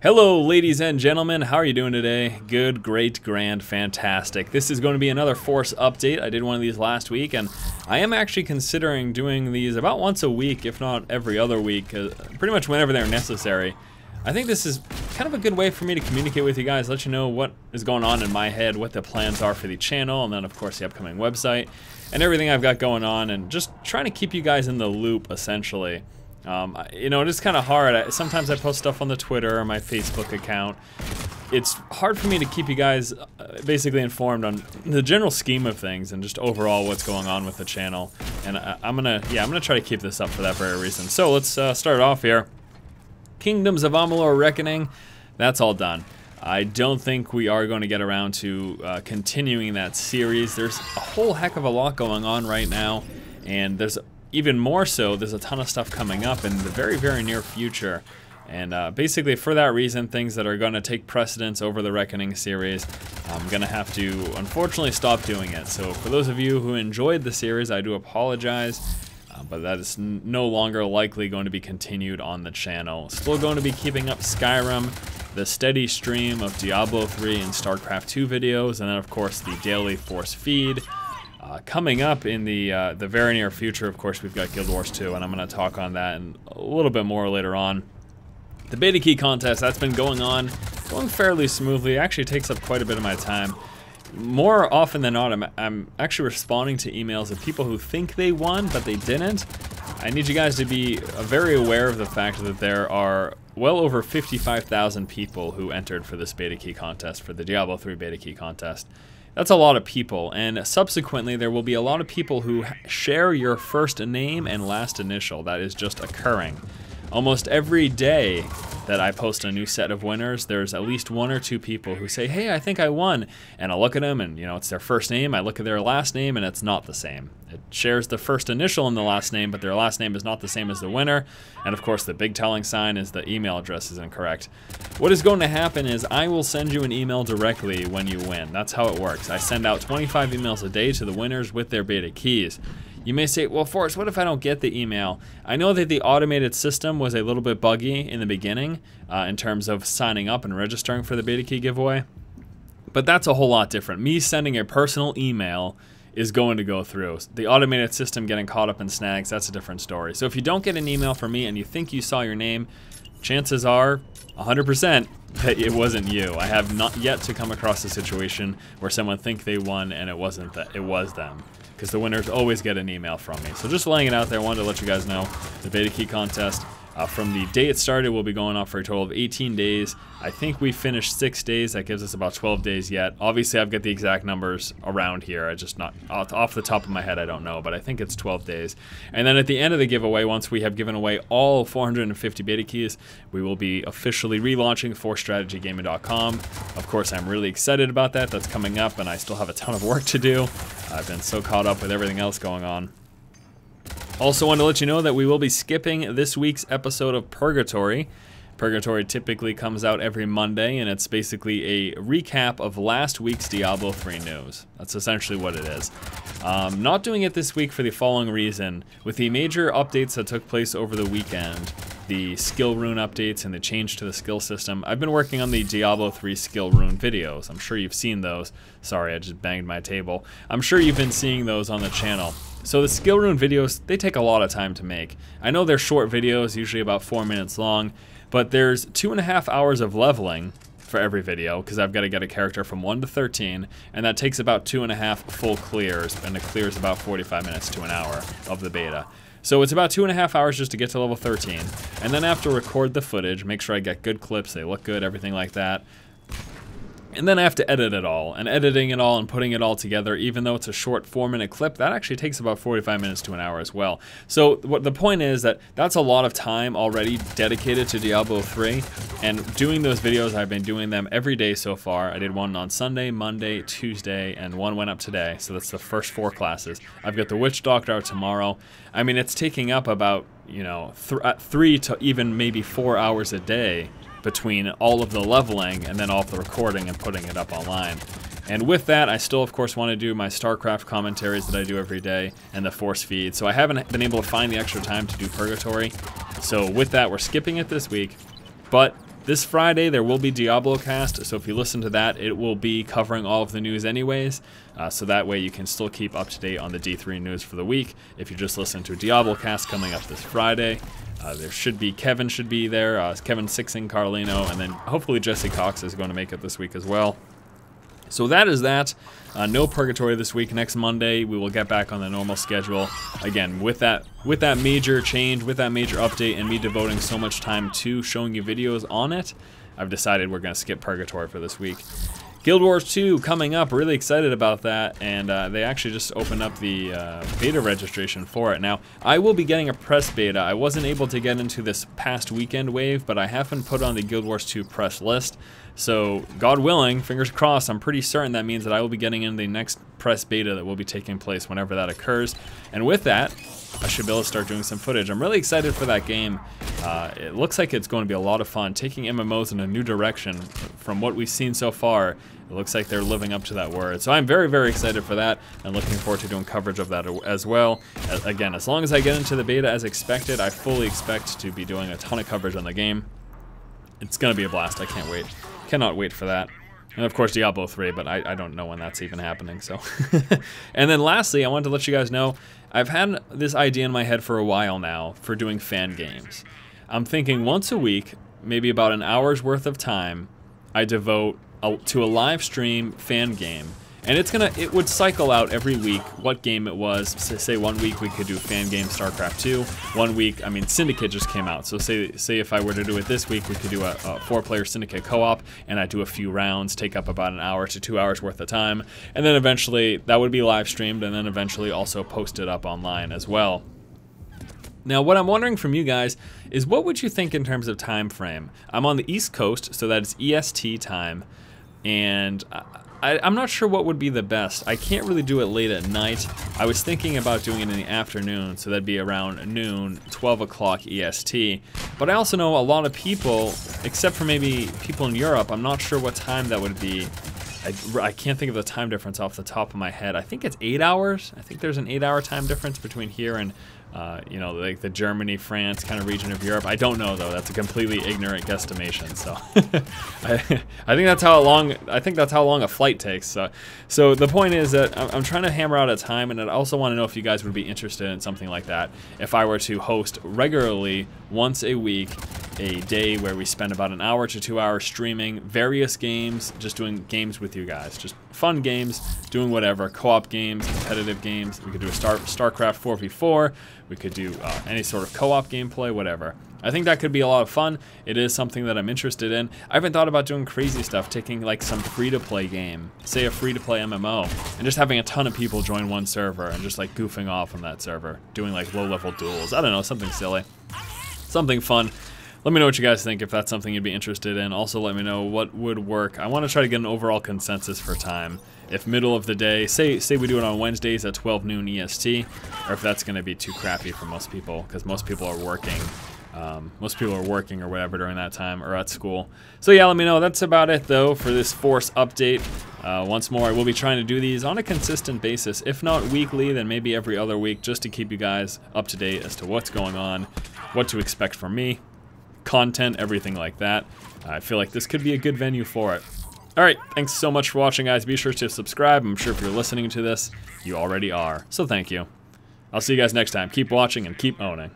Hello ladies and gentlemen, how are you doing today? Good, great, grand, fantastic. This is going to be another Force update. I did one of these last week and I am actually considering doing these about once a week, if not every other week, pretty much whenever they're necessary. I think this is kind of a good way for me to communicate with you guys, let you know what is going on in my head, what the plans are for the channel, and then of course the upcoming website, and everything I've got going on, and just trying to keep you guys in the loop essentially. You know, it is kind of hard. Sometimes I post stuff on the Twitter or my Facebook account. It's hard for me to keep you guys basically informed on the general scheme of things and just overall what's going on with the channel. And I'm gonna try to keep this up for that very reason. So let's start off here. Kingdoms of Amalur Reckoning, that's all done. I don't think we are going to get around to continuing that series. There's a whole heck of a lot going on right now, and there's even more so, there's a ton of stuff coming up in the very, very near future. And basically for that reason, things that are going to take precedence over the Reckoning series, I'm going to have to unfortunately stop doing it. So for those of you who enjoyed the series, I do apologize, but that is no longer likely going to be continued on the channel. Still going to be keeping up Skyrim, the steady stream of Diablo 3 and StarCraft 2 videos, and then of course the daily Force feed. Coming up in the very near future, of course, we've got Guild Wars 2, and I'm going to talk on that and a little bit more later on. The beta key contest, that's been going fairly smoothly. It actually takes up quite a bit of my time. More often than not, I'm actually responding to emails of people who think they won, but they didn't. I need you guys to be very aware of the fact that there are well over 55,000 people who entered for this beta key contest, for the Diablo 3 beta key contest. That's a lot of people, and subsequently there will be a lot of people who share your first name and last initial. That is just occurring. Almost every day that I post a new set of winners, there's at least one or two people who say, hey, I think I won. And I look at them and, you know, it's their first name. I look at their last name and it's not the same. It shares the first initial and the last name, but their last name is not the same as the winner. And of course, the big telling sign is the email address is incorrect. What is going to happen is I will send you an email directly when you win. That's how it works. I send out 25 emails a day to the winners with their beta keys. You may say, well, Forrest, what if I don't get the email? I know that the automated system was a little bit buggy in the beginning in terms of signing up and registering for the beta key giveaway, but that's a whole lot different. Me sending a personal email is going to go through. The automated system getting caught up in snags, that's a different story. So if you don't get an email from me and you think you saw your name, chances are 100% that it wasn't you. I have not yet to come across a situation where someone think they won and it wasn't that, it was them. Because the winners always get an email from me. So just laying it out there, I wanted to let you guys know the beta key contest. From the day it started, we'll be going on for a total of 18 days. I think we finished 6 days. That gives us about 12 days yet. Obviously, I've got the exact numbers around here. I just not off the top of my head, I don't know, but I think it's 12 days. And then at the end of the giveaway, once we have given away all 450 beta keys, we will be officially relaunching ForceStrategyGaming.com. Of course, I'm really excited about that. That's coming up, and I still have a ton of work to do. I've been so caught up with everything else going on. Also wanted to let you know that we will be skipping this week's episode of Purgatory. Purgatory typically comes out every Monday, and it's basically a recap of last week's Diablo 3 news. That's essentially what it is. Not doing it this week for the following reason. With the major updates that took place over the weekend, the skill rune updates and the change to the skill system, I've been working on the Diablo 3 skill rune videos. I'm sure you've seen those. Sorry, I just banged my table. I'm sure you've been seeing those on the channel. So the skill rune videos, they take a lot of time to make. I know they're short videos, usually about 4 minutes long, but there's 2.5 hours of leveling for every video, because I've got to get a character from 1 to 13, and that takes about 2.5 full clears, and it clears about 45 minutes to an hour of the beta. So it's about 2.5 hours just to get to level 13, and then I have to record the footage, make sure I get good clips, they look good, everything like that. And then I have to edit it all, and editing it all and putting it all together, even though it's a short 4-minute clip, that actually takes about 45 minutes to an hour as well. So what the point is that that's a lot of time already dedicated to Diablo 3, and doing those videos, I've been doing them every day so far. I did one on Sunday, Monday, Tuesday, and one went up today, so that's the first 4 classes. I've got the Witch Doctor out tomorrow. I mean, it's taking up about, you know, 3 to even maybe 4 hours a day between all of the leveling and then all of the recording and putting it up online. And with that, I still, of course, want to do my StarCraft commentaries that I do every day and the Force feed. So I haven't been able to find the extra time to do Purgatory. So with that, we're skipping it this week. But This Friday, there will be Diablo Cast, so if you listen to that, it will be covering all of the news anyways, so that way you can still keep up to date on the D3 news for the week. If you just listen to Diablo Cast coming up this Friday, there should be, Kevin should be there, Kevin Sixing, Carlino, and then hopefully Jesse Cox is going to make it this week as well. So that is that. No Purgatory this week. Next Monday, we will get back on the normal schedule. Again, with that major change, with that major update, and me devoting so much time to showing you videos on it, I've decided we're going to skip Purgatory for this week. Guild Wars 2 coming up, really excited about that, and they actually just opened up the beta registration for it. Now, I will be getting a press beta. I wasn't able to get into this past weekend wave, but I have been put on the Guild Wars 2 press list. So, God willing, fingers crossed, I'm pretty certain that means that I will be getting in the next press beta that will be taking place whenever that occurs. And with that, I should be able to start doing some footage. I'm really excited for that game. It looks like it's going to be a lot of fun, taking MMOs in a new direction. From what we've seen so far, it looks like they're living up to that word. So I'm very, very excited for that, and looking forward to doing coverage of that as well. Again, as long as I get into the beta as expected, I fully expect to be doing a ton of coverage on the game. It's going to be a blast. I can't wait. Cannot wait for that. And of course Diablo 3, but I don't know when that's even happening, so. And then lastly, I wanted to let you guys know, I've had this idea in my head for a while now for doing fan games. I'm thinking once a week, maybe about an hour's worth of time, I devote to a live stream fan game. And it would cycle out every week what game it was. Say 1 week we could do fan game StarCraft 2. 1 week, I mean, Syndicate just came out. So say if I were to do it this week, we could do a 4-player Syndicate co-op, and I'd do a few rounds, take up about an hour to 2 hours worth of time. And then eventually, that would be live streamed, and then eventually also posted up online as well. Now, what I'm wondering from you guys is, what would you think in terms of time frame? I'm on the East Coast, so that is EST time, and I'm not sure what would be the best. I can't really do it late at night. I was thinking about doing it in the afternoon, so that'd be around noon, 12 o'clock EST. But I also know a lot of people, except for maybe people in Europe, I'm not sure what time that would be. I can't think of the time difference off the top of my head. I think it's 8 hours. I think there's an 8-hour time difference between here and you know, like the Germany, France kind of region of Europe. I don't know though. That's a completely ignorant guesstimation. So I think that's how long. I think that's how long a flight takes. So the point is that I'm trying to hammer out a time, and I also want to know if you guys would be interested in something like that. If I were to host regularly once a week, a day where we spend about an hour to 2 hours streaming various games, just doing games with you guys, just fun games, doing whatever, co-op games, competitive games. We could do a StarCraft 4v4. We could do any sort of co-op gameplay, whatever. I think that could be a lot of fun. It is something that I'm interested in. I haven't thought about doing crazy stuff, taking like some free-to-play game, say a free-to-play MMO, and just having a ton of people join one server and just like goofing off on that server, doing like low-level duels. I don't know, something silly, something fun. Let me know what you guys think, if that's something you'd be interested in. Also, let me know what would work. I want to try to get an overall consensus for time. If middle of the day, say we do it on Wednesdays at 12 noon EST, or if that's going to be too crappy for most people, because most people are working. Most people are working or whatever during that time, or at school. So yeah, let me know. That's about it though for this Force update. Once more, I will be trying to do these on a consistent basis, if not weekly, then maybe every other week, just to keep you guys up to date as to what's going on, what to expect from me, content, everything like that. I feel like this could be a good venue for it. Alright, thanks so much for watching, guys. Be sure to subscribe. I'm sure if you're listening to this, you already are. So thank you. I'll see you guys next time. Keep watching and keep owning.